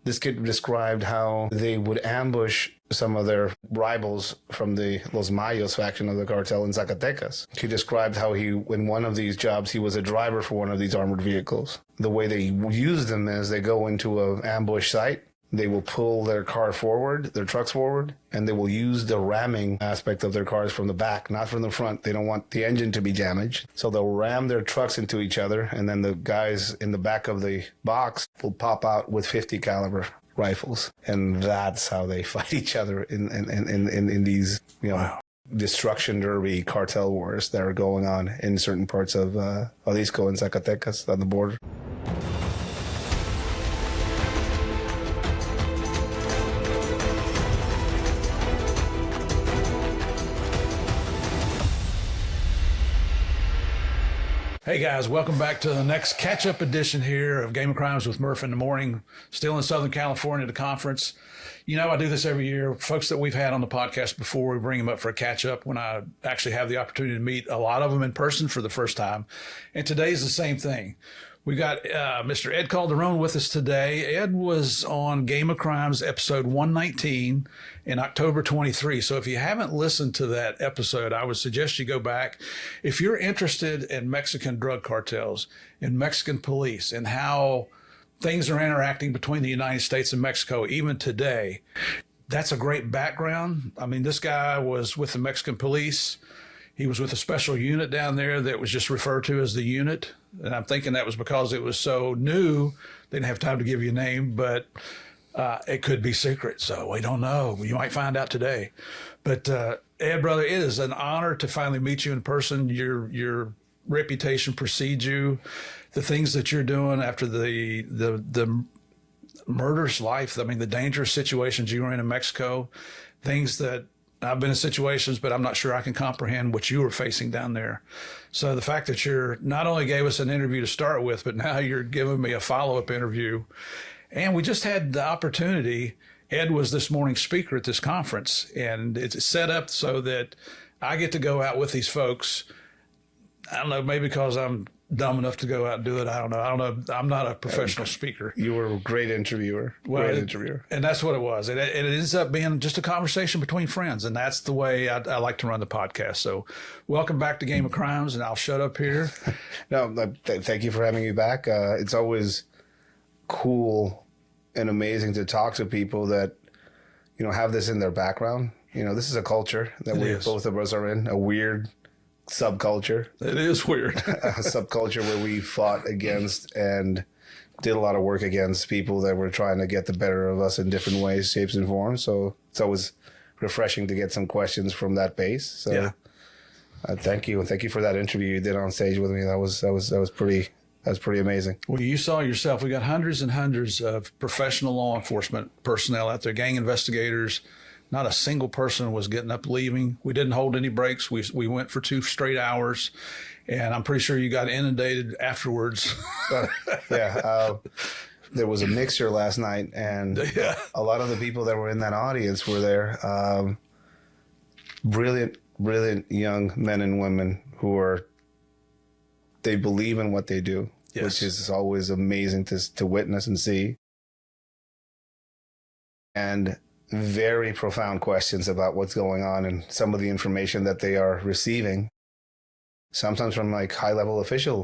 This kid described how they would ambush some of their rivals from the Los Mayos faction of the cartel in Zacatecas. He described how in one of these jobs, he was a driver for one of these armored vehicles. The way they use them is they go into an ambush site. They will pull their car forward, their trucks forward, and they will use the ramming aspect of their cars from the back, not from the front. They don't want the engine to be damaged. So they'll ram their trucks into each other, and then the guys in the back of the box will pop out with 50 caliber rifles. And that's how they fight each other in these, wow, destruction derby cartel wars that are going on in certain parts of Jalisco and Zacatecas on the border. Hey guys, welcome back to the next catch-up edition here of Game of Crimes with Murph in the Morning. Still in Southern California, the conference. You know, I do this every year. Folks that we've had on the podcast before, we bring them up for a catch-up when I actually have the opportunity to meet a lot of them in person for the first time. And today's the same thing. We've got Mr. Ed Calderon with us today. Ed was on Game of Crimes episode 119 in October 23. So if you haven't listened to that episode, I would suggest you go back. If you're interested in Mexican drug cartels, in Mexican police, and how things are interacting between the United States and Mexico, even today, that's a great background. I mean, this guy was with the Mexican police. He was with a special unit down there that was just referred to as the unit. And I'm thinking that was because it was so new, they didn't have time to give you a name, but it could be secret. So we don't know. You might find out today. But Ed, brother, it is an honor to finally meet you in person. Your reputation precedes you. The things that you're doing after the murderous life, I mean, the dangerous situations you were in Mexico, things that I've been in situations, but I'm not sure I can comprehend what you were facing down there. So the fact that you're not only gave us an interview to start with, but now you're giving me a follow-up interview. And we just had the opportunity. Ed was this morning's speaker at this conference, and it's set up so that I get to go out with these folks. I don't know, maybe because I'm dumb enough to go out and do it. I don't know. I'm not a professional speaker. You were a great interviewer. Great interviewer. And that's what it was. And it ends up being just a conversation between friends. And that's the way I like to run the podcast. So welcome back to Game of Crimes, and I'll shut up here. No, thank you for having me back. It's always cool and amazing to talk to people that, have this in their background. This is a culture that both of us are in, a weird subculture. It is weird. A subculture where we fought against and did a lot of work against people that were trying to get the better of us in different ways, shapes, and forms. So it's always refreshing to get some questions from that base. So yeah. Thank you. And thank you for that interview you did on stage with me. That was pretty amazing. Well, you saw yourself. We got hundreds and hundreds of professional law enforcement personnel out there, gang investigators. Not a single person was getting up leaving. We didn't hold any breaks. We went for 2 straight hours, and I'm pretty sure you got inundated afterwards. Yeah. There was a mixer last night, and a lot of the people that were in that audience were there. Brilliant young men and women they believe in what they do, which is always amazing to witness and see. And very profound questions about what's going on and some of the information that they are receiving, sometimes from high-level official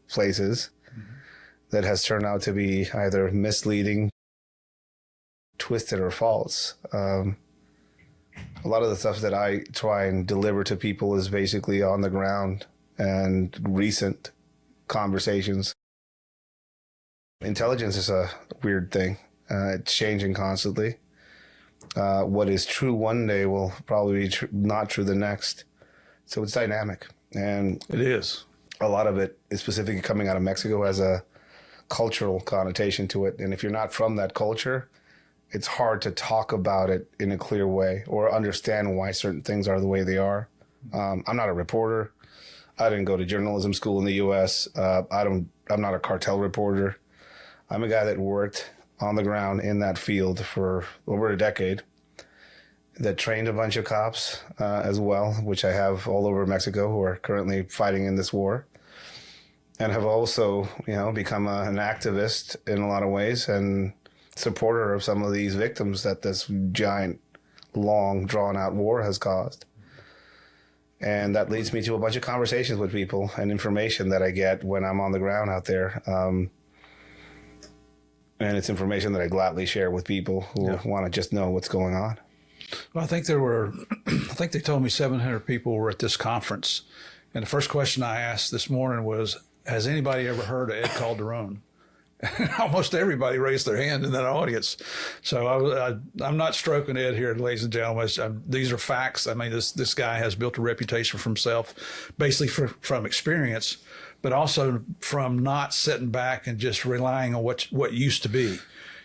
places, that has turned out to be either misleading, twisted, or false. A lot of the stuff that I try and deliver to people is basically on the ground and recent conversations. Intelligence is a weird thing. It's changing constantly. What is true one day will probably be not true the next. So it's dynamic. And it is. A lot of it is specifically coming out of Mexico, has a cultural connotation to it. And if you're not from that culture, it's hard to talk about it in a clear way or understand why certain things are the way they are. I'm not a reporter. I didn't go to journalism school in the U.S. I'm not a cartel reporter. I'm a guy that worked on the ground in that field for over a decade, that trained a bunch of cops as well, which I have all over Mexico who are currently fighting in this war, and have also, become an activist in a lot of ways, and supporter of some of these victims that this giant, long, drawn-out war has caused. And that leads me to a bunch of conversations with people and information that I get when I'm on the ground out there. And it's information that I gladly share with people who want to just know what's going on. Well, I think they told me 700 people were at this conference. And the first question I asked this morning was, has anybody ever heard of Ed Calderon? Almost everybody raised their hand in that audience. So I'm not stroking Ed here, ladies and gentlemen. These are facts. I mean, this guy has built a reputation for himself, basically from experience, but also from not sitting back and just relying on what used to be.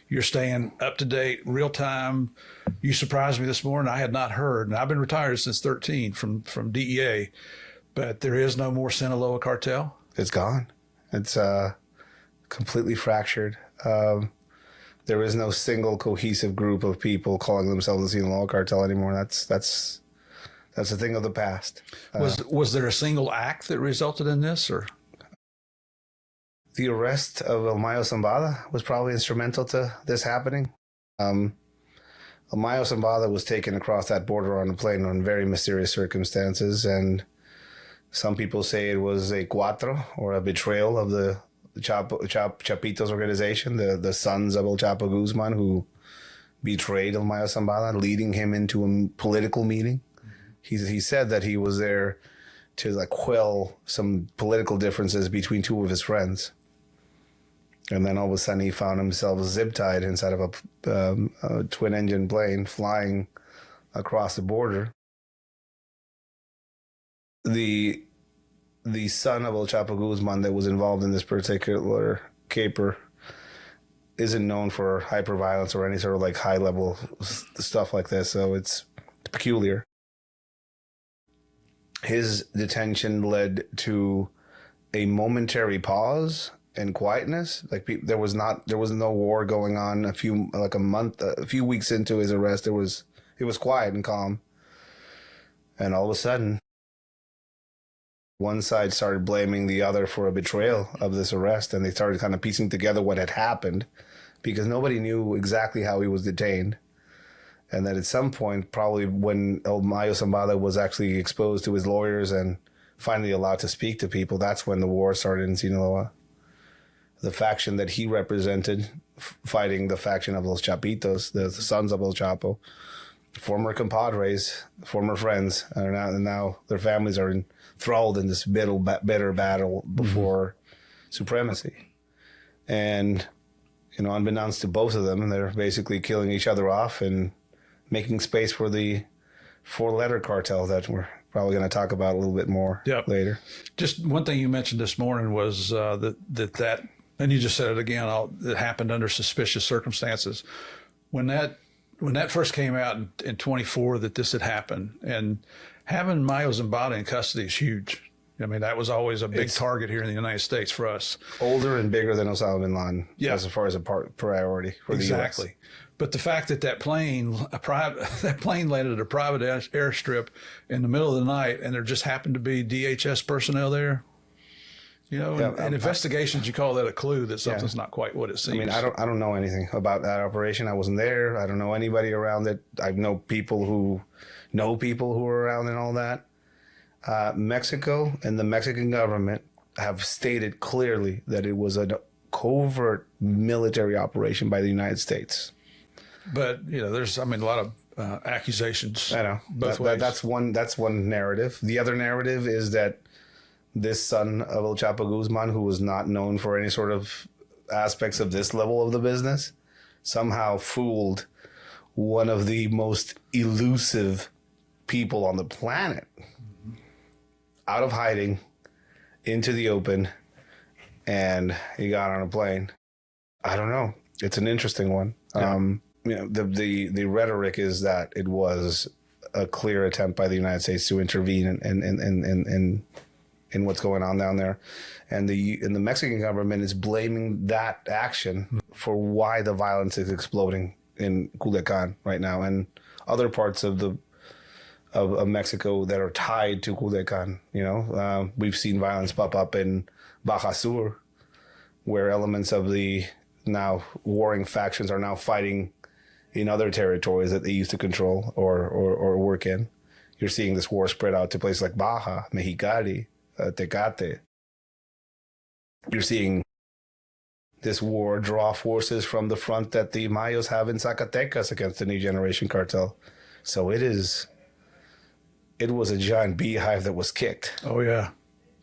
You're staying up to date, real time. You surprised me this morning. I had not heard, and I've been retired since 13 from DEA, but there is no more Sinaloa Cartel. It's gone. It's completely fractured. There is no single cohesive group of people calling themselves the Sinaloa Cartel anymore. That's a thing of the past. Was there a single act that resulted in this, or? The arrest of El Mayo Zambada was probably instrumental to this happening. El Mayo Zambada was taken across that border on a plane on very mysterious circumstances, and some people say it was a cuatro, or a betrayal of the Chapito's organization, the sons of El Chapo Guzman, who betrayed El Mayo Zambada, leading him into a political meeting. He said that he was there to quell some political differences between two of his friends. And then all of a sudden he found himself zip-tied inside of a twin-engine plane flying across the border. The son of El Chapo Guzman that was involved in this particular caper isn't known for hyperviolence or any sort of high-level stuff like this, so it's peculiar. His detention led to a momentary pause and quietness. There was no war going on. A few weeks into his arrest, it was quiet and calm. And all of a sudden, one side started blaming the other for a betrayal of this arrest, and they started kind of piecing together what had happened, because nobody knew exactly how he was detained. And that at some point, probably when El Mayo Zambada was actually exposed to his lawyers and finally allowed to speak to people, that's when the war started in Sinaloa. The faction that he represented, fighting the faction of Los Chapitos, the sons of El Chapo, former compadres, former friends, and now their families are enthralled in this bitter battle before supremacy. And, unbeknownst to both of them, they're basically killing each other off and making space for the four-letter cartel that we're probably going to talk about a little bit more later. Just one thing you mentioned this morning was that, and you just said it again, it happened under suspicious circumstances. When that first came out in 24 that this had happened, and having Mayo Zambada in custody is huge. I mean, that was always a big target here in the United States for us. Older and bigger than Osama bin Laden, as far as a priority for the U.S. Exactly. But the fact that plane landed at a private airstrip in the middle of the night, and there just happened to be DHS personnel there. In investigations, you call that a clue that something's not quite what it seems. I mean, I don't know anything about that operation. I wasn't there. I don't know anybody around it. I know people who were around and all that. Mexico and the Mexican government have stated clearly that it was a covert military operation by the United States. But there's a lot of accusations. I know both ways. That's one narrative. The other narrative is that this son of El Chapo Guzman, who was not known for any sort of aspects of this level of the business, somehow fooled one of the most elusive people on the planet out of hiding into the open, and he got on a plane. I don't know. It's an interesting one. Yeah. The rhetoric is that it was a clear attempt by the United States to intervene in what's going on down there, and the Mexican government is blaming that action for why the violence is exploding in Culiacan right now and other parts of Mexico that are tied to Culiacan. We've seen violence pop up in Baja Sur, where elements of the now warring factions are now fighting in other territories that they used to control or work in. You're seeing this war spread out to places like Baja, Mexicali, Tecate. You're seeing this war draw forces from the front that the Mayos have in Zacatecas against the new Generation Cartel. So it was a giant beehive that was kicked. Oh, yeah.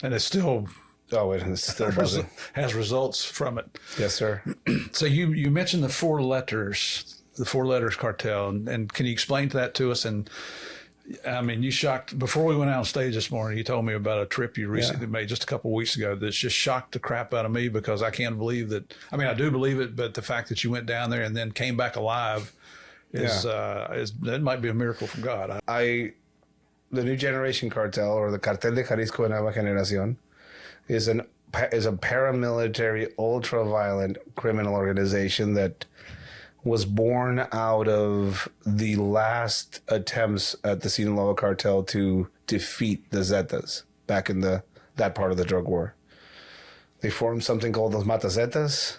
And it's still... Oh, it still buzzing. Has results from it. Yes, sir. So you mentioned the four letters cartel, and can you explain that to us? And I mean, you shocked, before we went out on stage this morning, you told me about a trip you recently made just a couple of weeks ago that's just shocked the crap out of me, because I can't believe that. I mean, I do believe it, but the fact that you went down there and then came back alive is that might be a miracle from God. The new Generation Cartel, or the Cartel de Jalisco de Nueva Generación, is a paramilitary, ultra-violent criminal organization that was born out of the last attempts at the Sinaloa Cartel to defeat the Zetas back in that part of the drug war. They formed something called the Mata Zetas,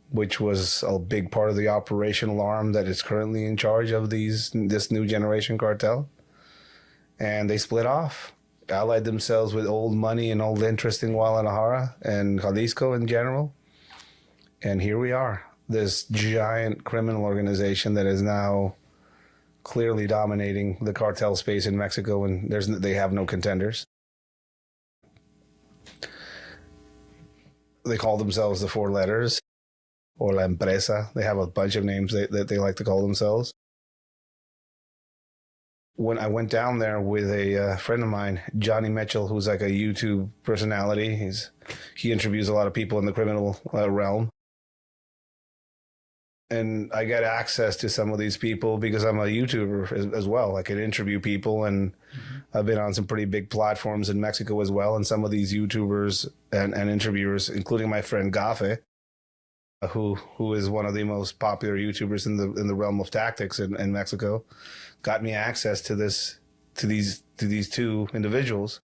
which was a big part of the operational arm that is currently in charge of this new Generation Cartel. And they split off, allied themselves with old money and old interest in Guadalajara and Jalisco in general. And here we are, this giant criminal organization that is now clearly dominating the cartel space in Mexico, and they have no contenders. They call themselves the Four Letters, or La Empresa. They have a bunch of names that they like to call themselves. When I went down there with a friend of mine, Johnny Mitchell, who's like a YouTube personality, he interviews a lot of people in the criminal realm. And I get access to some of these people because I'm a YouTuber as well. I can interview people, and I've been on some pretty big platforms in Mexico as well. And some of these YouTubers and interviewers, including my friend Gafe, who is one of the most popular YouTubers in the realm of tactics in Mexico, got me access to these two individuals.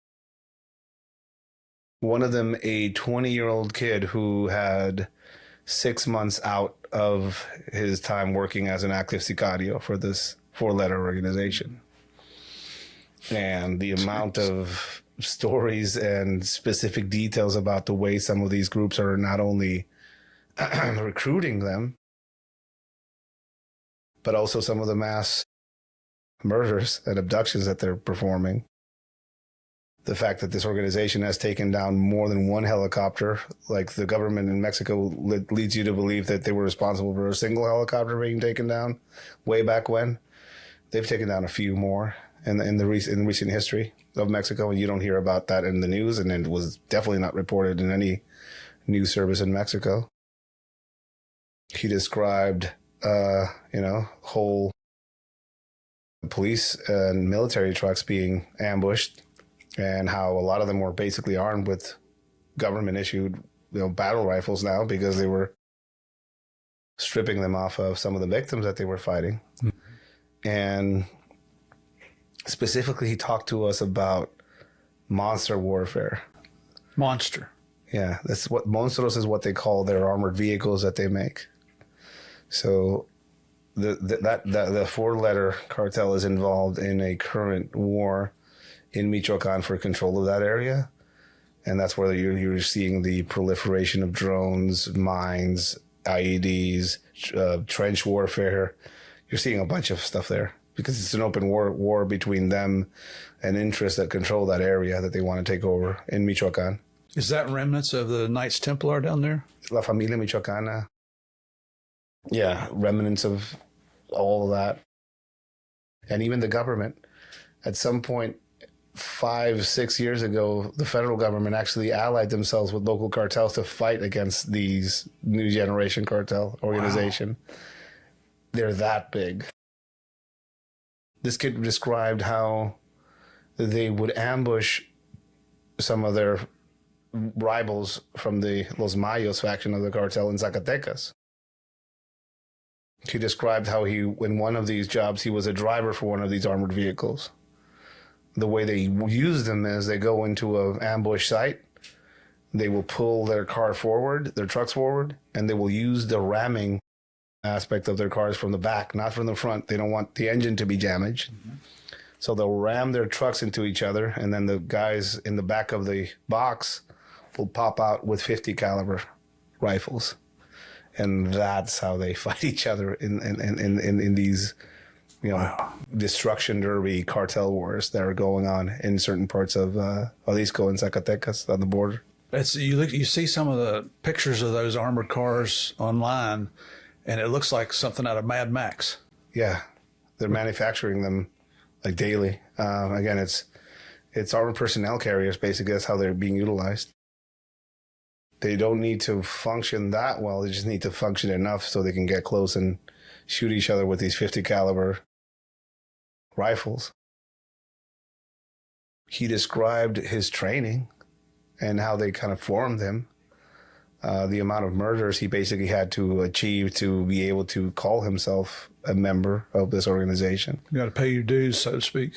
One of them, a 20-year-old kid who had 6 months out of his time working as an active sicario for this four-letter organization. And the amount of stories and specific details about the way some of these groups are not only recruiting them, but also some of the mass murders and abductions that they're performing. The fact that this organization has taken down more than one helicopter, like the government in Mexico leads you to believe that they were responsible for a single helicopter being taken down way back when. They've taken down a few more in recent history of Mexico, and you don't hear about that in the news, and it was definitely not reported in any news service in Mexico. He described, whole police and military trucks being ambushed, and how a lot of them were basically armed with government-issued, battle rifles now, because they were stripping them off of some of the victims that they were fighting. Mm-hmm. And specifically, he talked to us about monster warfare. Monster. Yeah, that's what monstros is what they call their armored vehicles that they make. So the four-letter cartel is involved in a current war in Michoacan for control of that area. And that's where you're seeing the proliferation of drones, mines, IEDs, trench warfare. You're seeing a bunch of stuff there because it's an open war between them and interests that control that area that they want to take over in Michoacan. Is that remnants of the Knights Templar down there? La Familia Michoacana. Yeah, remnants of all of that. And even the government. At some point, 5-6 years ago, the federal government actually allied themselves with local cartels to fight against these new Generation Cartel organization. Wow. They're that big. This kid described how they would ambush some of their rivals from the Los Mayos faction of the cartel in Zacatecas. He described how in one of these jobs, he was a driver for one of these armored vehicles. The way they use them is they go into an ambush site. They will pull their car forward, their trucks forward, and they will use the ramming aspect of their cars from the back, not from the front. They don't want the engine to be damaged. Mm-hmm. So they'll ram their trucks into each other, and then the guys in the back of the box will pop out with 50 caliber rifles. And that's how they fight each other in these, destruction derby cartel wars that are going on in certain parts of Jalisco and Zacatecas on the border. You see some of the pictures of those armored cars online, and it looks like something out of Mad Max. Yeah, they're manufacturing them like daily. Again, it's armored personnel carriers. Basically, that's how they're being utilized. They don't need to function that well. They just need to function enough so they can get close and shoot each other with these 50 caliber rifles. He described his training and how they kind of formed him. The amount of murders he basically had to achieve to be able to call himself a member of this organization. You got to pay your dues, so to speak.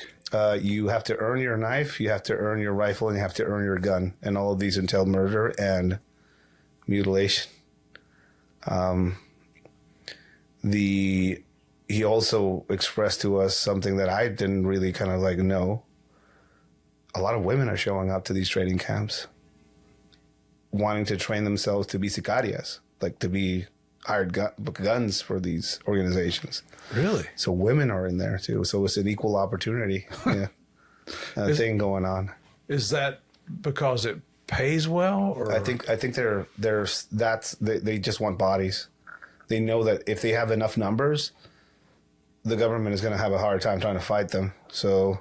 You have to earn your knife, you have to earn your rifle, and you have to earn your gun. And all of these entail murder and mutilation. He also expressed to us something that I didn't really kind of know. A lot of women are showing up to these training camps, wanting to train themselves to be sicarias, like to be hired guns for these organizations. Really? So women are in there too. So it's an equal opportunity thing going on. Is that because it pays well? Or? I think they just want bodies. They know that if they have enough numbers, the government is going to have a hard time trying to fight them. So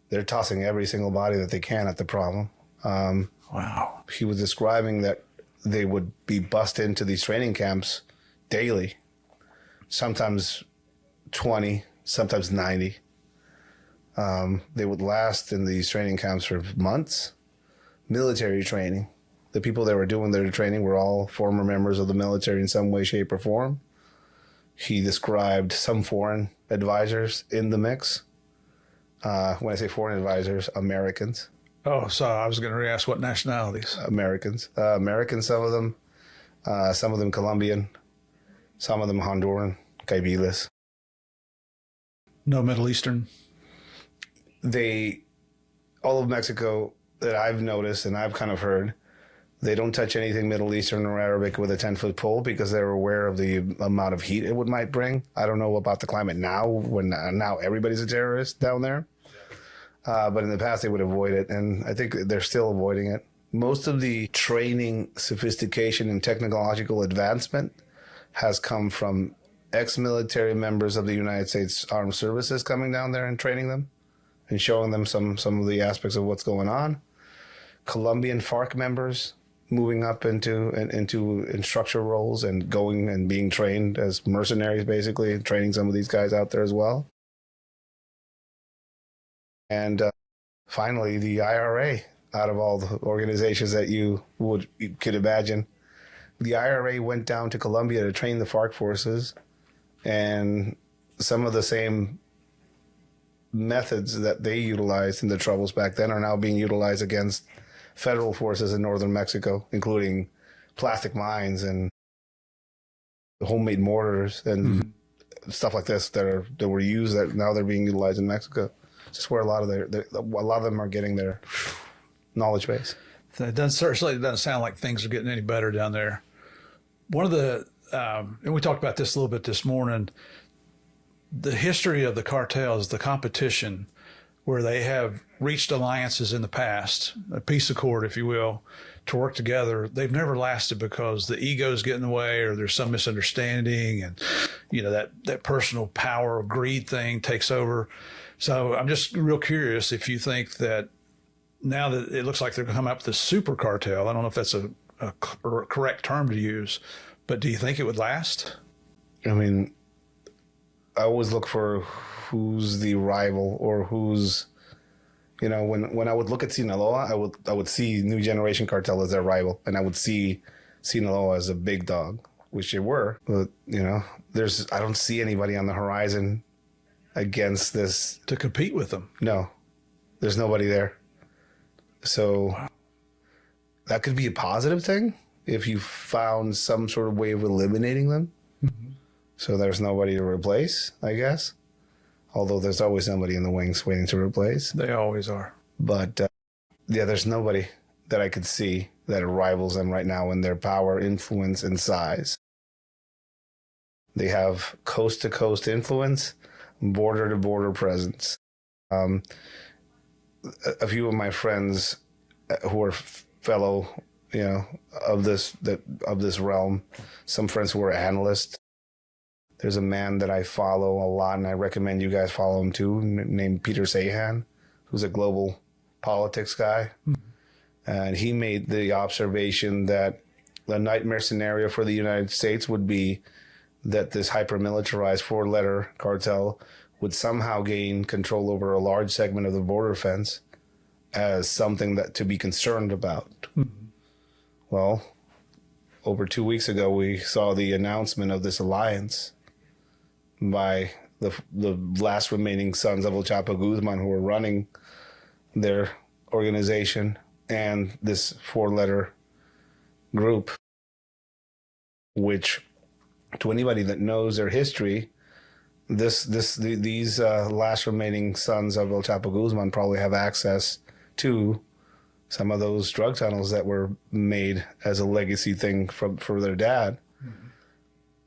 they're tossing every single body that they can at the problem. Wow. He was describing that they would be bussed into these training camps daily, sometimes 20, sometimes 90. They would last in these training camps for months. Military training. The people that were doing their training were all former members of the military in some way, shape, or form. He described some foreign advisors in the mix. When I say foreign advisors, Americans. Oh, so I was going to ask what nationalities? Americans. Americans, some of them Colombian, some of them Honduran, Caibiles. No Middle Eastern? All of Mexico that I've noticed and I've kind of heard, they don't touch anything Middle Eastern or Arabic with a 10-foot pole because they're aware of the amount of heat it might bring. I don't know about the climate now, when now everybody's a terrorist down there. But in the past, they would avoid it, and I think they're still avoiding it. Most of the training, sophistication, and technological advancement has come from ex-military members of the United States Armed Services coming down there and training them and showing them some of the aspects of what's going on. Colombian FARC members moving up into instructor roles and going and being trained as mercenaries, basically, and training some of these guys out there as well. And finally, the IRA, out of all the organizations that you could imagine, the IRA went down to Colombia to train the FARC forces, and some of the same methods that they utilized in the troubles back then are now being utilized against federal forces in northern Mexico, including plastic mines and homemade mortars and stuff like this that were used that now they're being utilized in Mexico. Just where a lot of them are getting their knowledge base. It certainly doesn't sound like things are getting any better down there. One of the, and we talked about this a little bit this morning, the history of the cartels, the competition, where they have reached alliances in the past, a peace accord, if you will, to work together. They've never lasted because the egos get in the way, or there's some misunderstanding, and that personal power or greed thing takes over. So I'm just real curious if you think that now that it looks like they're going to come up with a super cartel, I don't know if that's a correct term to use, but do you think it would last? I mean, I always look for who's the rival or who's, when I would look at Sinaloa, I would see New Generation Cartel as their rival, and I would see Sinaloa as a big dog, which they were. But, I don't see anybody on the horizon against this to compete with them. No, there's nobody there. So that could be a positive thing if you found some sort of way of eliminating them. Mm-hmm. So there's nobody to replace, I guess. Although there's always somebody in the wings waiting to replace. They always are. But yeah, there's nobody that I could see that rivals them right now in their power, influence, and size. They have coast-to-coast influence, border-to-border presence. A few of my friends who are fellow, of this realm, some friends who are analysts. There's a man that I follow a lot, and I recommend you guys follow him too, named Peter Sahan, who's a global politics guy. Mm-hmm. And he made the observation that the nightmare scenario for the United States would be that this hyper-militarized four-letter cartel would somehow gain control over a large segment of the border fence as something that to be concerned about. Mm-hmm. Well, over 2 weeks ago, we saw the announcement of this alliance by the last remaining sons of El Chapo Guzman, who are running their organization, and this four-letter group, which, to anybody that knows their history, these last remaining sons of El Chapo Guzman probably have access to some of those drug tunnels that were made as a legacy thing for their dad. Mm-hmm.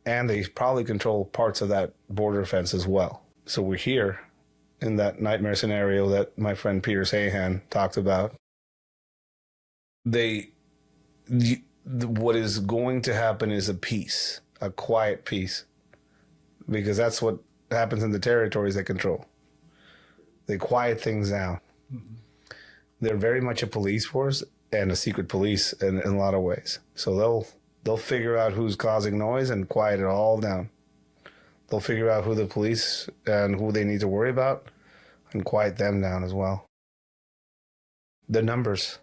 And they probably control parts of that border fence as well. So we're here in that nightmare scenario that my friend Peter Sahan talked about. What is going to happen is a quiet peace, because that's what happens in the territories they control. They quiet things down. Mm-hmm. They're very much a police force and a secret police in a lot of ways. So they'll figure out who's causing noise and quiet it all down. They'll figure out who the police and who they need to worry about and quiet them down as well. The numbers,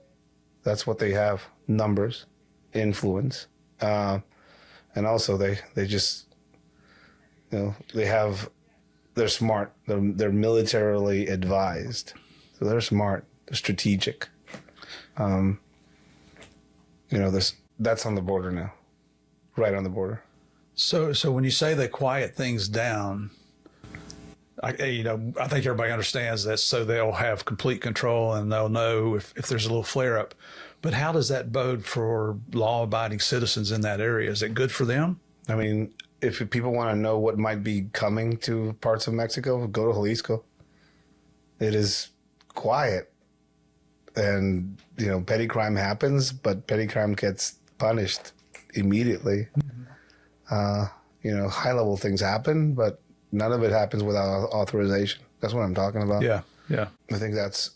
that's what they have. Numbers, influence. And also they just, they're smart. They're militarily advised. So they're smart. They're strategic. That's on the border now, right on the border. So when you say they quiet things down, I think everybody understands that, so they'll have complete control and they'll know if there's a little flare up. But how does that bode for law-abiding citizens in that area? Is it good for them? I mean, if people want to know what might be coming to parts of Mexico, go to Jalisco. It is quiet. And, petty crime happens, but petty crime gets punished immediately. Mm-hmm. High-level things happen, but none of it happens without authorization. That's what I'm talking about. Yeah. I think that's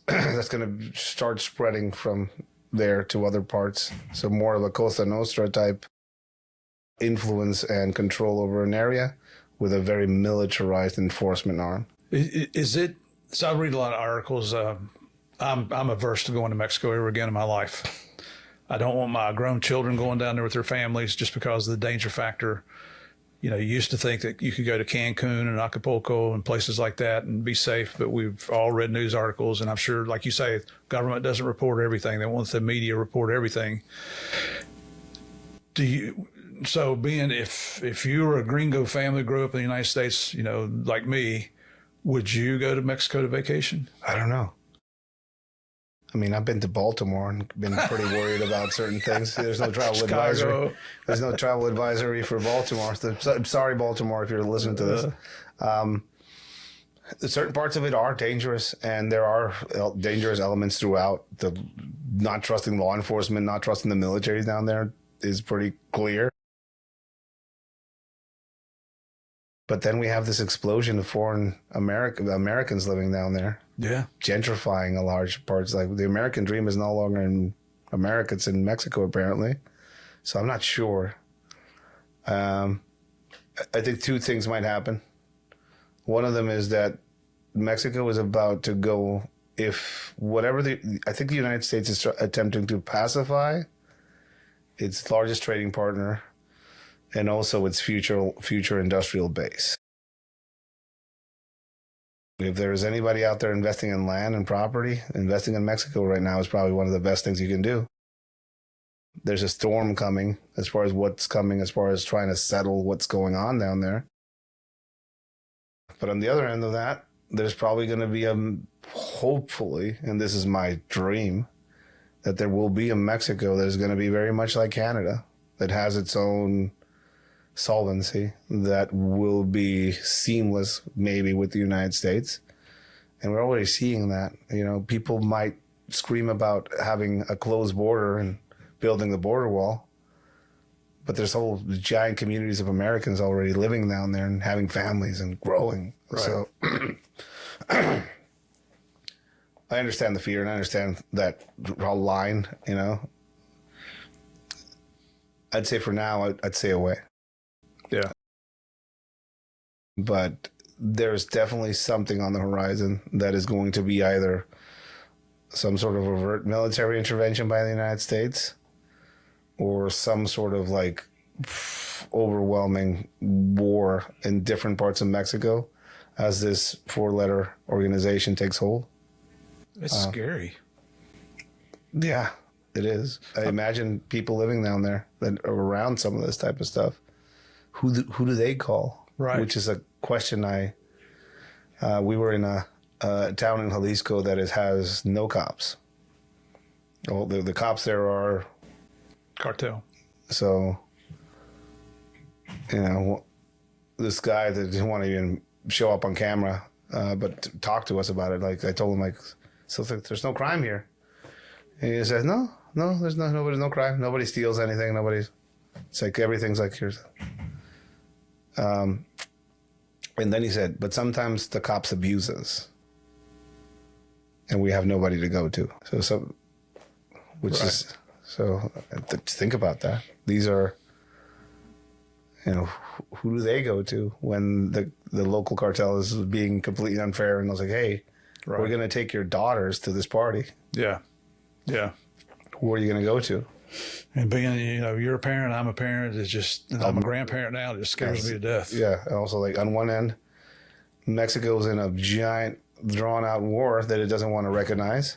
going to start spreading from there to other parts. So more of a Cosa Nostra type influence and control over an area with a very militarized enforcement arm. Is it? So I read a lot of articles. I'm averse to going to Mexico ever again in my life. I don't want my grown children going down there with their families just because of the danger factor. You used to think that you could go to Cancun and Acapulco and places like that and be safe, but we've all read news articles, and I'm sure, like you say, government doesn't report everything. They want the media to report everything. So being, if you were a gringo family, grew up in the United States, like me, would you go to Mexico to vacation? I don't know. I mean, I've been to Baltimore and been pretty worried about certain things. There's no travel advisory. There's no travel advisory for Baltimore. I'm sorry, Baltimore, if you're listening to this. Certain parts of it are dangerous, and there are dangerous elements throughout. The not trusting law enforcement, not trusting the military down there is pretty clear. But then we have this explosion of foreign Americans living down there. Yeah. Gentrifying a large parts. Like, the American dream is no longer in America. It's in Mexico, apparently. So I'm not sure. I think two things might happen. One of them is that Mexico is about to go, I think the United States is attempting to pacify its largest trading partner and also its future industrial base. If there's anybody out there investing in land and property, investing in Mexico right now is probably one of the best things you can do. There's a storm coming as far as what's coming, as far as trying to settle what's going on down there. But on the other end of that, there's probably going to be hopefully, and this is my dream, that there will be a Mexico that is going to be very much like Canada, that has its own solvency, that will be seamless maybe with the United States. And we're already seeing that. You know, people might scream about having a closed border and building the border wall, but there's whole giant communities of Americans already living down there and having families and growing. Right. So I understand the fear, and I understand that line, you know. I'd say for now, I'd stay away. Yeah. But there's definitely something on the horizon that is going to be either some sort of overt military intervention by the United States, or some sort of like overwhelming war in different parts of Mexico as this 4-letter organization takes hold. It's scary. Yeah, it is. I imagine people living down there that are around some of this type of stuff. Who do they call? Right. Which is a question we were in a town in Jalisco that has no cops. Well, the cops there are cartel. So, you know, this guy that didn't want to even show up on camera, but talk to us about it. Like, I told him, like, so there's no crime here. And he said, no, there's no crime. Nobody steals anything. It's like everything's like here's. And then he said, but sometimes the cops abuse us, and we have nobody to go to. So think about that. These are, you know, who do they go to when the local cartel is being completely unfair? And I was like, hey, right, we're going to take your daughters to this party. Yeah. Who are you going to go to? And being, you know, you're a parent, I'm a parent. It's just, and I'm a grandparent now. It just scares me to death. Yeah. And also, like, on one end, Mexico's in a giant, drawn-out war that it doesn't want to recognize.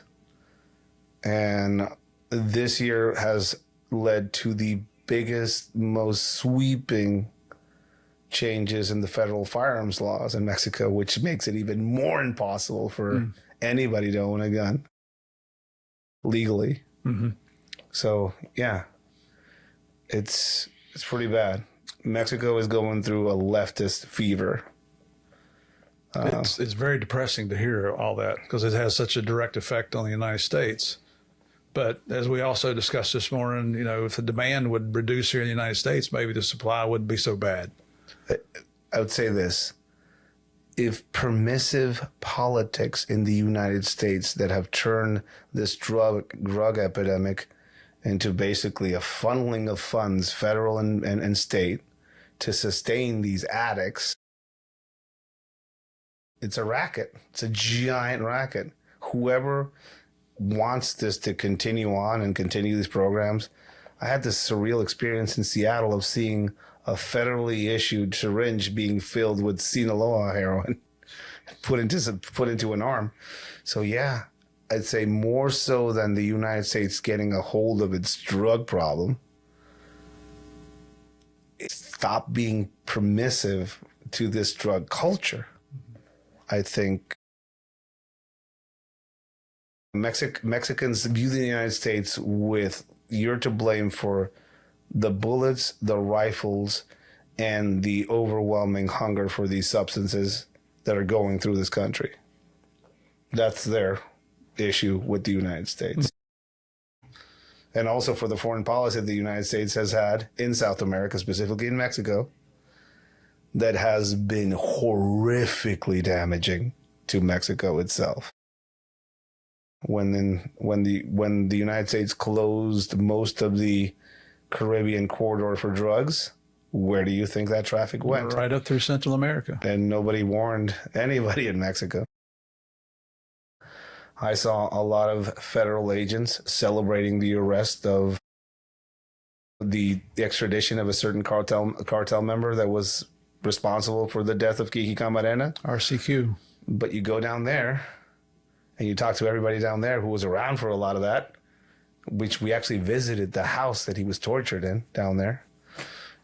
And this year has led to the biggest, most sweeping changes in the federal firearms laws in Mexico, which makes it even more impossible for anybody to own a gun legally. Mm-hmm. So, yeah, it's pretty bad. Mexico is going through a leftist fever. It's very depressing to hear all that because it has such a direct effect on the United States. But as we also discussed this morning, you know, if the demand would reduce here in the United States, maybe the supply wouldn't be so bad. I would say this. If permissive politics in the United States that have turned this drug epidemic into basically a funneling of funds, federal and state, to sustain these addicts, it's a racket. It's a giant racket. Whoever wants this to continue on and continue these programs. I had this surreal experience in Seattle of seeing a federally issued syringe being filled with Sinaloa heroin put into an arm. So yeah, I'd say more so than the United States getting a hold of its drug problem, it stopped being permissive to this drug culture. I think Mexicans view the United States with you're to blame for the bullets, the rifles, and the overwhelming hunger for these substances that are going through this country. That's their issue with the United States. And also for the foreign policy that the United States has had in South America, specifically in Mexico, that has been horrifically damaging to Mexico itself. When the United States closed most of the Caribbean corridor for drugs, where do you think that traffic went? Right up through Central America. And nobody warned anybody in Mexico. I saw a lot of federal agents celebrating the arrest of the extradition of a certain cartel member that was responsible for the death of Kiki Camarena. RCQ. But you go down there and you talk to everybody down there who was around for a lot of that. which we actually visited the house that he was tortured in down there.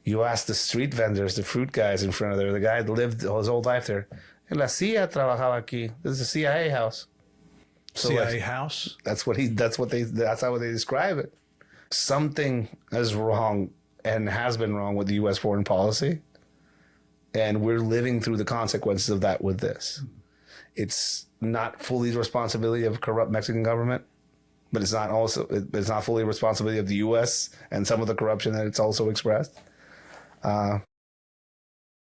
You ask the street vendors, the fruit guys in front of there, the guy that lived his whole life there. La CIA trabajaba aquí. This is a CIA house. So CIA house? That's how they describe it. Something is wrong and has been wrong with the U.S. foreign policy. And we're living through the consequences of that with this. It's not fully the responsibility of corrupt Mexican government, but it's not fully the responsibility of the U.S. and some of the corruption that it's also expressed.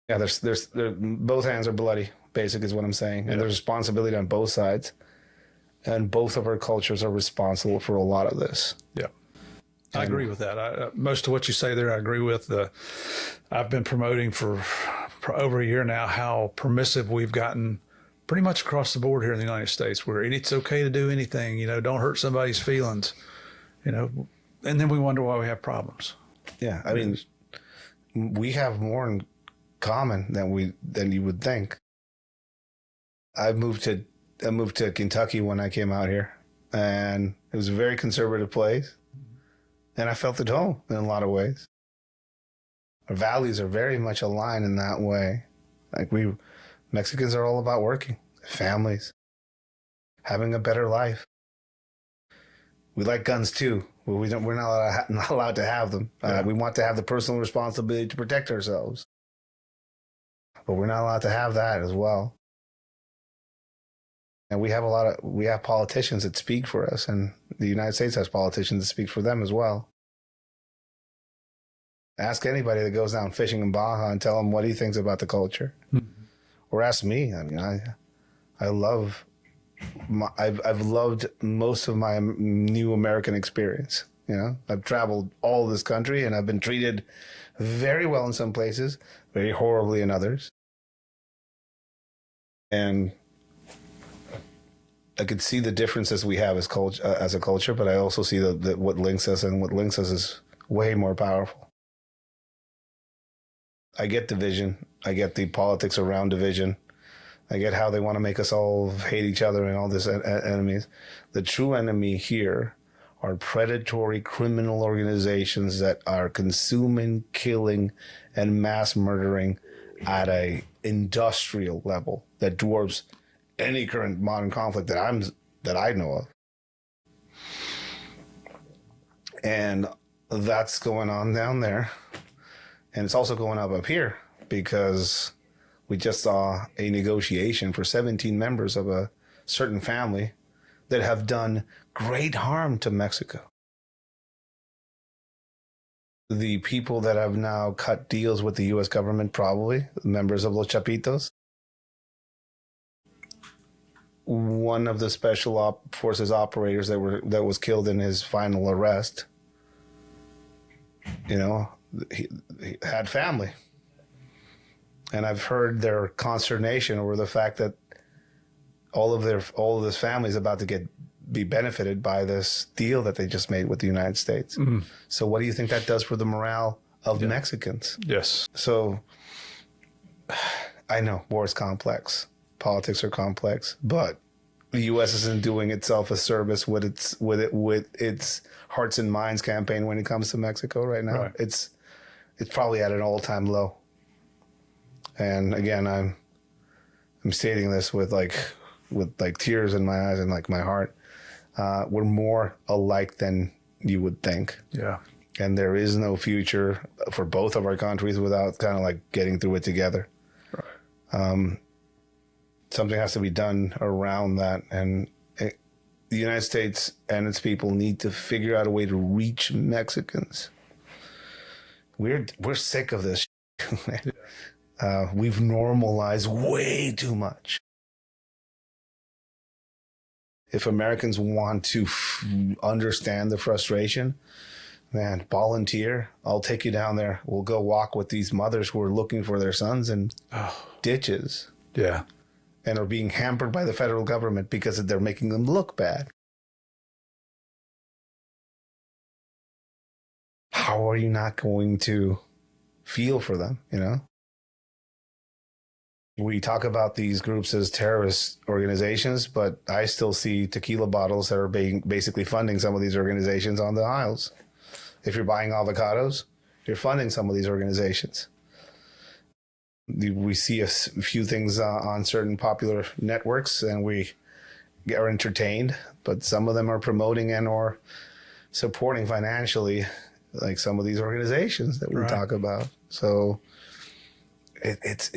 There's both hands are bloody, basically is what I'm saying. And there's responsibility on both sides. And both of our cultures are responsible for a lot of this. Yeah. I agree with that. Most of what you say there, I agree with. I've been promoting for over a year now how permissive we've gotten pretty much across the board here in the United States, where it's okay to do anything, don't hurt somebody's feelings, and then we wonder why we have problems. Yeah. I mean, we have more in common than you would think. I moved to Kentucky when I came out here, and it was a very conservative place. And I felt at home in a lot of ways. Our values are very much aligned in that way. Like Mexicans are all about working, families, having a better life. We like guns too, but we're not allowed to have them. We want to have the personal responsibility to protect ourselves, but we're not allowed to have that as well. And we have politicians that speak for us, and the United States has politicians that speak for them as well. Ask anybody that goes down fishing in Baja and tell them what he thinks about the culture. Mm-hmm. Or ask me. I mean, I've loved most of my new American experience. I've traveled all this country, and I've been treated very well in some places, very horribly in others. And I could see the differences we have as a culture, but I also see that what links us, and what links us is way more powerful. I get division. I get the politics around division. I get how they want to make us all hate each other and all this enemies. The true enemy here are predatory criminal organizations that are consuming, killing, and mass murdering at a industrial level that dwarfs any current modern conflict that I know of. And that's going on down there. And it's also going up here, because we just saw a negotiation for 17 members of a certain family that have done great harm to Mexico. The people that have now cut deals with the U.S. government, probably members of Los Chapitos. One of the special forces operators that was killed in his final arrest, he had family. And I've heard their consternation over the fact that all of this family is about to be benefited by this deal that they just made with the United States. Mm-hmm. So what do you think that does for the morale of Mexicans? Yes. So I know war is complex. Politics are complex, but the U.S. isn't doing itself a service with its Hearts and Minds campaign when it comes to Mexico right now. Right. It's probably at an all-time low. And again, I'm stating this with tears in my eyes and my heart. We're more alike than you would think. Yeah. And there is no future for both of our countries without kind of getting through it together. Right. Something has to be done around that, and the United States and its people need to figure out a way to reach Mexicans. We're sick of this. We've normalized way too much. If Americans want to understand the frustration, man, volunteer. I'll take you down there. We'll go walk with these mothers who are looking for their sons in ditches. Yeah. And are being hampered by the federal government because they're making them look bad. How are you not going to feel for them, We talk about these groups as terrorist organizations, but I still see tequila bottles that are basically funding some of these organizations on the aisles. If you're buying avocados, you're funding some of these organizations. We see a few things on certain popular networks and we are entertained, but some of them are promoting and or supporting financially like some of these organizations that we talk about. So it's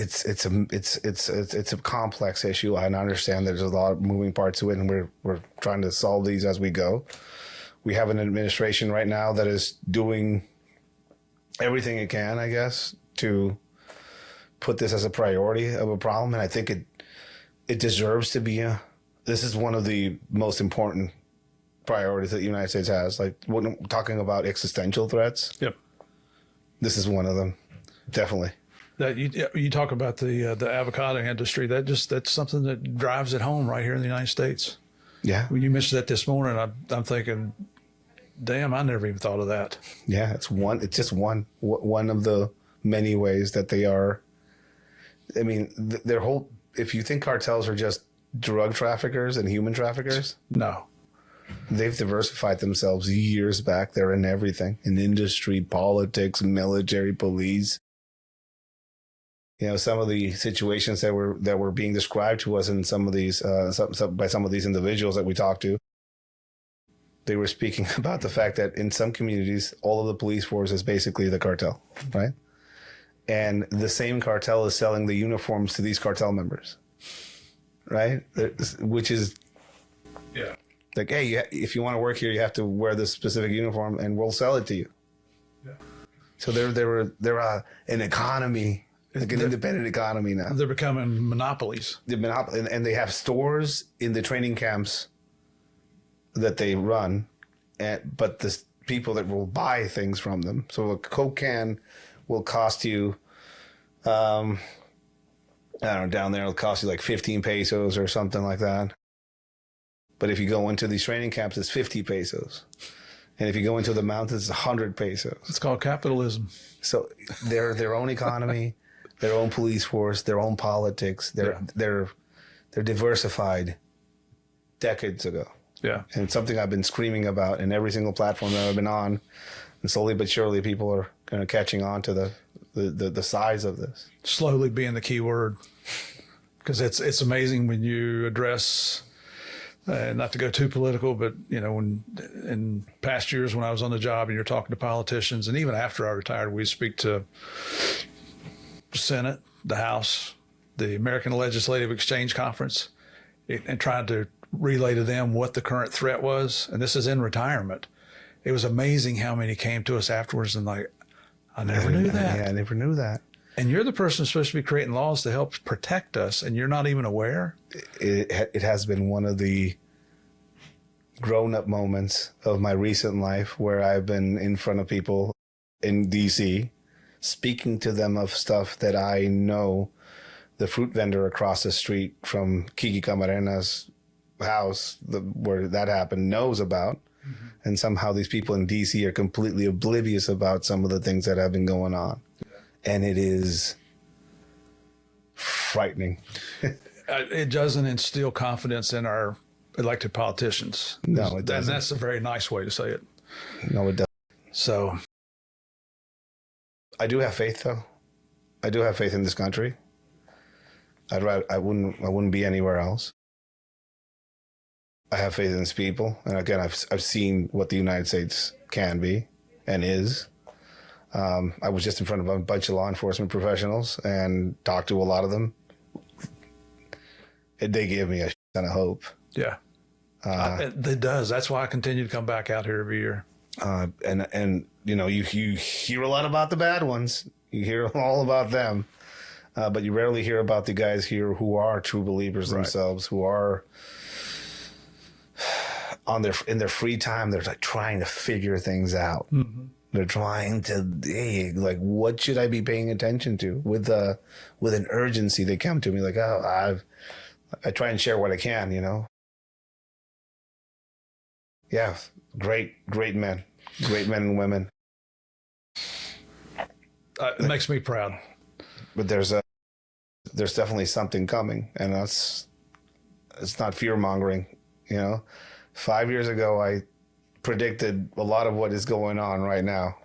a complex issue. I understand there's a lot of moving parts to it, and we're trying to solve these as we go. We have an administration right now that is doing everything it can, I guess, to put this as a priority of a problem, and I think it deserves to be this is one of the most important priorities that the United States has. Like when I'm talking about existential threats, yep, this is one of them, definitely. That you talk about the avocado industry. That's something that drives it home right here in the United States. Yeah. When you mentioned that this morning, I'm thinking, damn, I never even thought of that. Yeah, it's just one of the many ways that they are. I mean, their whole. If you think cartels are just drug traffickers and human traffickers, no. They've diversified themselves years back. They're in everything, in industry, politics, military, police. You know, some of the situations that were being described to us in some of these by some of these individuals that we talked to, they were speaking about the fact that in some communities, all of the police force is basically the cartel, right? And the same cartel is selling the uniforms to these cartel members, right? Which is, yeah, like, hey, if you want to work here, you have to wear this specific uniform, and we'll sell it to you. Yeah. So they're an economy. Like an independent economy now. They're becoming monopolies. And they have stores in the training camps that they run, but the people that will buy things from them. So a Coke can will cost you, I don't know, down there it'll cost you like 15 pesos or something like that. But if you go into these training camps, it's 50 pesos. And if you go into the mountains, it's 100 pesos. It's called capitalism. So they're their own economy. Their own police force, their own politics. They're diversified decades ago. Yeah. And it's something I've been screaming about in every single platform that I've been on. And slowly but surely people are kind of catching on to the size of this. Slowly being the key word. Because it's amazing when you address, not to go too political, but you know, when in past years when I was on the job and you're talking to politicians, and even after I retired, we speak to Senate, the House, the American Legislative Exchange Conference, and trying to relay to them what the current threat was. And this is in retirement. It was amazing how many came to us afterwards and like, I never knew that. Yeah, I never knew that. And you're the person who's supposed to be creating laws to help protect us, and you're not even aware? It has been one of the grown-up moments of my recent life where I've been in front of people in D.C., speaking to them of stuff that I know the fruit vendor across the street from Kiki Camarena's house, where that happened, knows about. Mm-hmm. And somehow these people in D.C. are completely oblivious about some of the things that have been going on. Yeah. And it is frightening. It doesn't instill confidence in our elected politicians. No, it doesn't. That's a very nice way to say it. No, it doesn't. So I do have faith, though. I do have faith in this country. I wouldn't be anywhere else. I have faith in its people, and again, I've seen what the United States can be and is. I was just in front of a bunch of law enforcement professionals and talked to a lot of them. They give me a ton of hope. Yeah, it does. That's why I continue to come back out here every year. And you know, you hear a lot about the bad ones. You hear all about them, but you rarely hear about the guys here who are true believers themselves, who are in their free time. They're like trying to figure things out. Mm-hmm. They're trying to, hey, like, what should I be paying attention to? With an urgency, they come to me like, oh, I try and share what I can, you know. Yeah, great men and women. It makes me proud. But there's there's definitely something coming, and it's not fear mongering. 5 years ago, I predicted a lot of what is going on right now,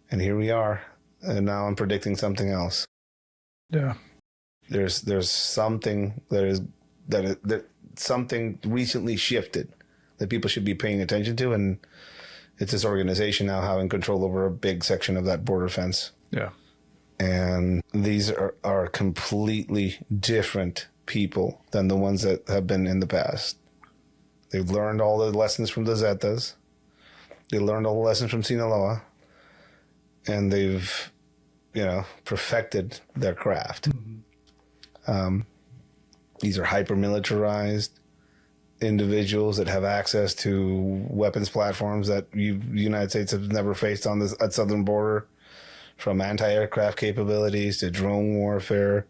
and here we are, and now I'm predicting something else. Yeah, there's something that something recently shifted that people should be paying attention to, and it's this organization now having control over a big section of that border fence. Yeah. And these are completely different people than the ones that have been in the past. They've learned all the lessons from the Zetas. They learned all the lessons from Sinaloa. And they've, perfected their craft. Mm-hmm. These are hyper-militarized individuals that have access to weapons platforms that the United States has never faced on this at southern border, from anti-aircraft capabilities to drone warfare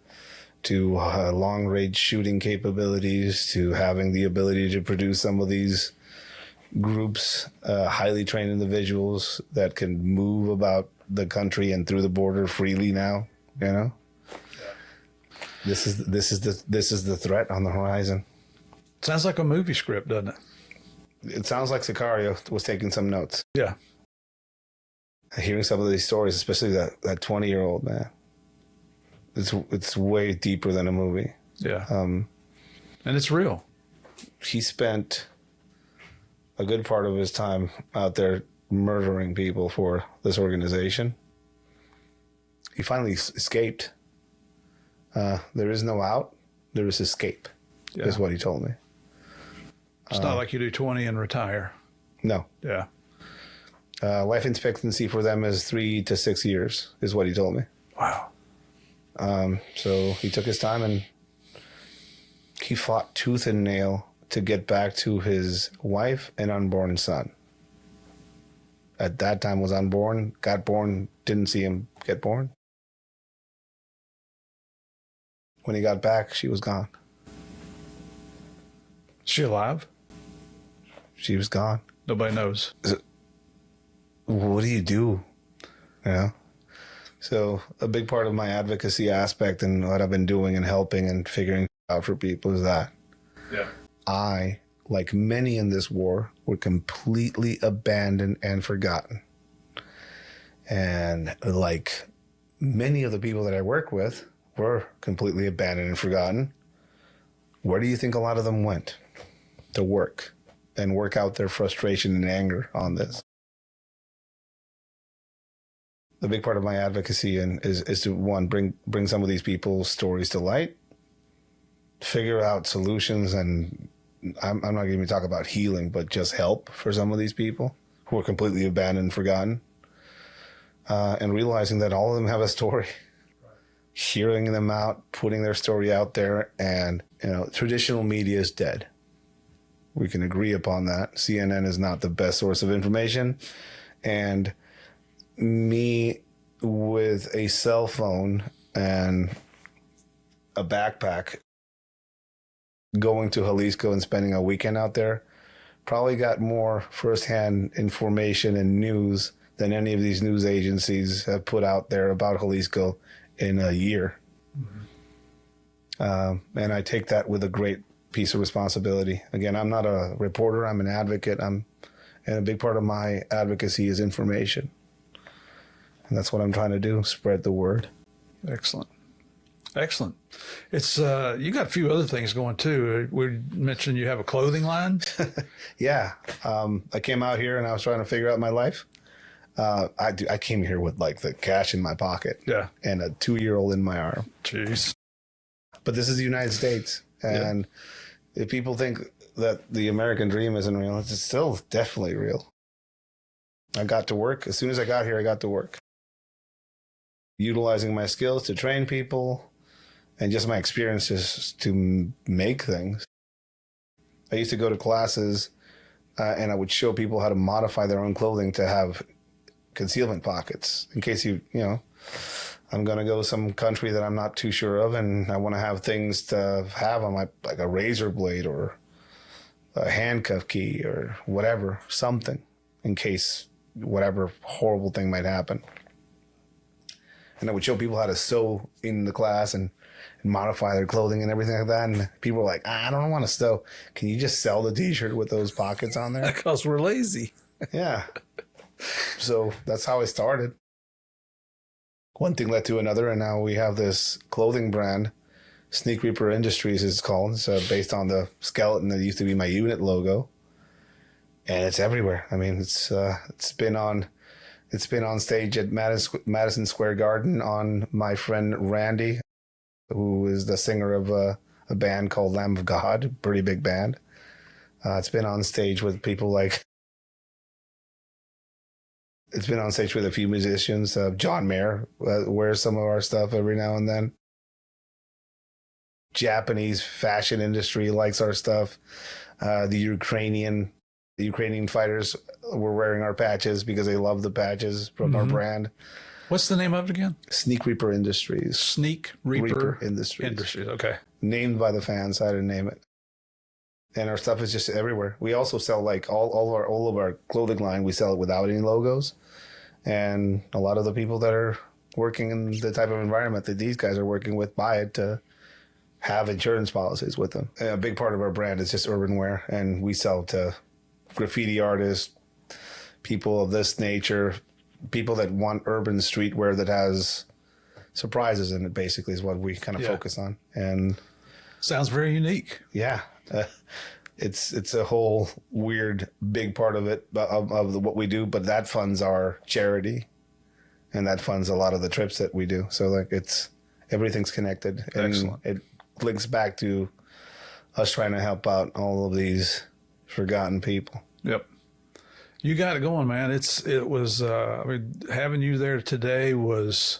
to long-range shooting capabilities to having the ability to produce some of these groups, highly trained individuals that can move about the country and through the border freely now. This is the threat on the horizon. Sounds like a movie script, doesn't it? It sounds like Sicario was taking some notes. Yeah. Hearing some of these stories, especially that 20-year-old man, it's way deeper than a movie. Yeah. And it's real. He spent a good part of his time out there murdering people for this organization. He finally escaped. There is no out. There is escape, is what he told me. It's not like you do 20 and retire. No. Yeah. Life expectancy for them is 3 to 6 years, is what he told me. Wow. So he took his time and he fought tooth and nail to get back to his wife and unborn son. At that time was unborn, got born, didn't see him get born. When he got back, she was gone. Is she alive? She was gone. Nobody knows. What do you do? So a big part of my advocacy aspect and what I've been doing and helping and figuring out for people is that I, like many in this war, were completely abandoned and forgotten. And like many of the people that I work with were completely abandoned and forgotten. Where do you think a lot of them went? To work and work out their frustration and anger on this. The big part of my advocacy is to, one, bring some of these people's stories to light, figure out solutions, and I'm not going to talk about healing, but just help for some of these people who are completely abandoned and forgotten, and realizing that all of them have a story. Hearing them out, putting their story out there, and traditional media is dead. We can agree upon that. CNN is not the best source of information, and me with a cell phone and a backpack going to Jalisco and spending a weekend out there probably got more firsthand information and news than any of these news agencies have put out there about Jalisco in a year. Mm-hmm. And I take that with a great piece of responsibility. Again, I'm not a reporter, I'm an advocate. And a big part of my advocacy is information. And that's what I'm trying to do, spread the word. Excellent. It's you got a few other things going too. We mentioned you have a clothing line. Yeah. I came out here and I was trying to figure out my life. I came here with like the cash in my pocket. Yeah. And a 2-year-old in my arm. Jeez. But this is the United States. And if people think that the American dream isn't real, it's still definitely real. I got to work. As soon as I got here, I got to work. Utilizing my skills to train people and just my experiences to make things. I used to go to classes and I would show people how to modify their own clothing to have concealment pockets in case I'm going to go some country that I'm not too sure of and I want to have things to have on like a razor blade or a handcuff key or whatever, something in case whatever horrible thing might happen. And I would show people how to sew in the class and modify their clothing and everything like that. And people were like, I don't want to sew. Can you just sell the t-shirt with those pockets on there? Because we're lazy. Yeah. So that's how I started. One thing led to another, and now we have this clothing brand, Sneak Reaper Industries it's called. It's based on the skeleton that used to be my unit logo. And it's everywhere. I mean, it's been on stage at Madison Square Garden on my friend Randy, who is the singer of a band called Lamb of God, pretty big band. It's been on stage with people like, it's been on stage with a few musicians. John Mayer wears some of our stuff every now and then. Japanese fashion industry likes our stuff. The Ukrainian fighters were wearing our patches because they love the patches from our brand. What's the name of it again? Sneak Reaper Industries. Sneak Reaper Industries. Okay. Named by the fans. I didn't name it. And our stuff is just everywhere. We also sell like all of our clothing line. We sell it without any logos. And a lot of the people that are working in the type of environment that these guys are working with buy it to have insurance policies with them. And a big part of our brand is just urban wear, and we sell to graffiti artists, people of this nature, people that want urban streetwear that has surprises in it, basically, is what we kind of focus on. And sounds very unique. Yeah. It's a whole weird big part of it, of what we do, but that funds our charity, and that funds a lot of the trips that we do. So like everything's connected. Excellent. And it links back to us trying to help out all of these forgotten people. Yep. You got it going, man. It was I mean, having you there today was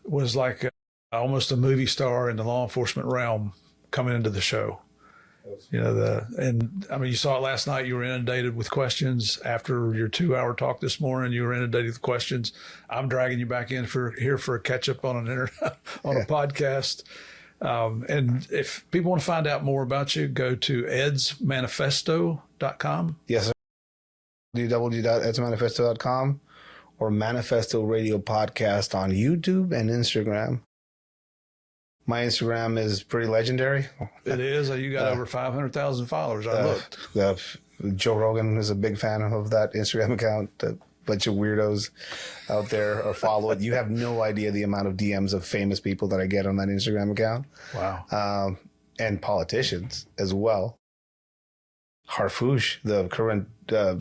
like almost a movie star in the law enforcement realm coming into the show. You know, and I mean, you saw it last night. You were inundated with questions after your 2-hour talk this morning. You were inundated with questions. I'm dragging you back in here for a catch up on a podcast. And if people want to find out more about you, go to edsmanifesto.com. Yes, sir. www.edsmanifesto.com or Manifesto Radio Podcast on YouTube and Instagram. My Instagram is pretty legendary. It is. You got over 500,000 followers. I looked. Joe Rogan is a big fan of that Instagram account. A bunch of weirdos out there are following. You have no idea the amount of DMs of famous people that I get on that Instagram account. Wow. And politicians as well. Harfouche, the current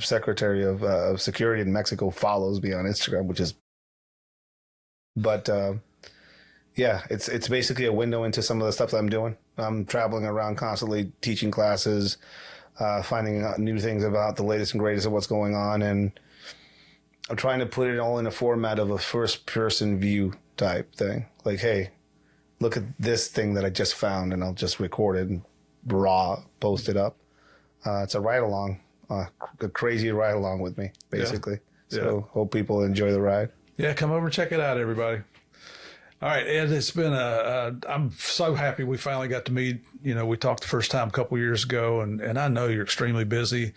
Secretary of Security in Mexico, follows me on Instagram, which is... But... yeah, it's basically a window into some of the stuff that I'm doing. I'm traveling around constantly, teaching classes, finding out new things about the latest and greatest of what's going on, and I'm trying to put it all in a format of a first-person view type thing. Like, hey, look at this thing that I just found, and I'll just record it and post it up. It's a ride-along, a crazy ride-along with me, basically. Yeah. So hope people enjoy the ride. Yeah, come over and check it out, everybody. All right, Ed, it's been I'm so happy we finally got to meet. You know, we talked the first time a couple years ago, and I know you're extremely busy.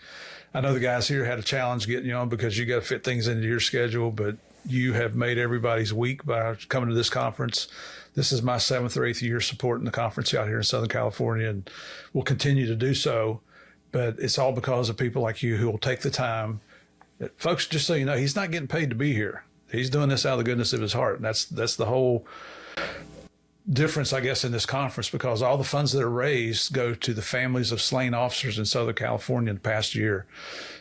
I know the guys here had a challenge getting you on because you got to fit things into your schedule, but you have made everybody's week by coming to this conference. This is my 7th or 8th year supporting the conference out here in Southern California, and we'll continue to do so. But it's all because of people like you who will take the time. Folks, just so you know, he's not getting paid to be here. He's doing this out of the goodness of his heart. And that's the whole difference, I guess, in this conference, because all the funds that are raised go to the families of slain officers in Southern California in the past year.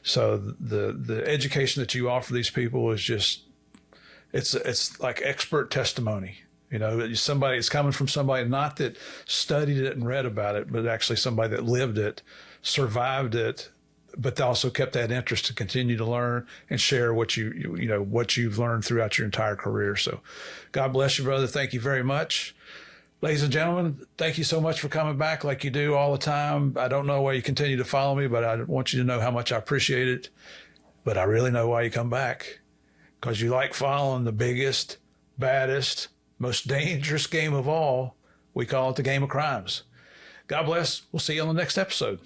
So the education that you offer these people is just, it's like expert testimony. You know, it's coming from somebody not that studied it and read about it, but actually somebody that lived it, survived it, but they also kept that interest to continue to learn and share what what you've learned throughout your entire career. So God bless you, brother. Thank you very much. Ladies and gentlemen, thank you so much for coming back like you do all the time. I don't know why you continue to follow me, but I want you to know how much I appreciate it. But I really know why you come back, because you like following the biggest, baddest, most dangerous game of all. We call it the game of crimes. God bless. We'll see you on the next episode.